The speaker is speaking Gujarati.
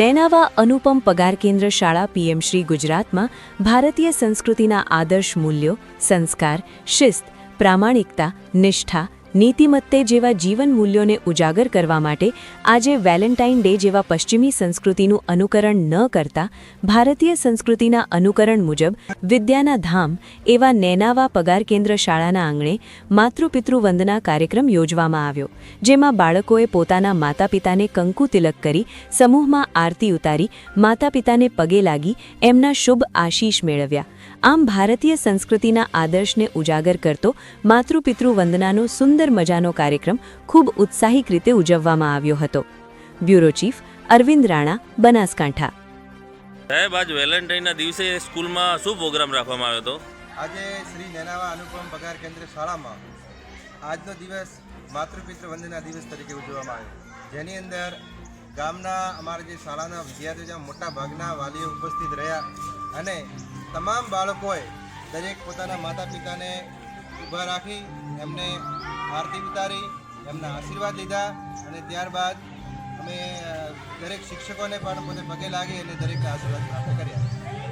નૈનાવા અનુપમ પગાર કેન્દ્ર શાળા પીએમ શ્રી ગુજરાતમાં ભારતીય સંસ્કૃતિના આદર્શ મૂલ્યો, સંસ્કાર, શિસ્ત, પ્રામાણિકતા, નિષ્ઠા, નીતિમત્તે જેવા જીવન મૂલ્યોને ઉજાગર કરવા માટે આજે વેલેન્ટાઇન ડે જેવા પશ્ચિમી સંસ્કૃતિનું અનુકરણ ન કરતા ભારતીય સંસ્કૃતિના અનુકરણ મુજબ વિદ્યાના ધામ એવા નૈનાવા પગાર કેન્દ્ર શાળાના આંગણે માતૃપિતૃ વંદના કાર્યક્રમ યોજવામાં આવ્યો, જેમાં બાળકોએ પોતાના માતાપિતાને કંકુ તિલક કરી સમૂહમાં આરતી ઉતારી માતાપિતાને પગે લાગી એમના શુભ આશીષ મેળવ્યા. આમ ભારતીય સંસ્કૃતિના આદર્શને ઉજાગર કરતો માતૃપિતૃ વંદનાનો સુંદર મજાનો કાર્યક્રમ ખૂબ ઉત્સાહિક રીતે ઉજવવામાં આવ્યો હતો. Bureau chief Arvind Rana, Banaskantha. સાહેબ, આજ વેલેન્ટાઇનના દિવસે સ્કૂલમાં શું પ્રોગ્રામ રાખવામાં આવ્યો હતો? આજે શ્રી નૈનાવા અનુપમ પગાર કેન્દ્ર શાળામાં આજનો દિવસ માતૃપિતૃ વંદના દિવસ તરીકે ઉજવવામાં આવ્યો, જેની અંદર ગામના અમારા જે શાળાના વિદ્યાર્થીઓ મોટા ભાગના વાલીઓ ઉપસ્થિત રહ્યા અને તમામ બાળકોએ દરેક પોતાના માતા પિતાને ઊભા રાખી એમને આરતી ઉતારી, એમના આશીર્વાદ લીધા અને ત્યારબાદ અમે દરેક શિક્ષકોને પણ પોતે પગે લાગી અને દરેકના આશીર્વાદ પ્રાપ્ત કર્યા.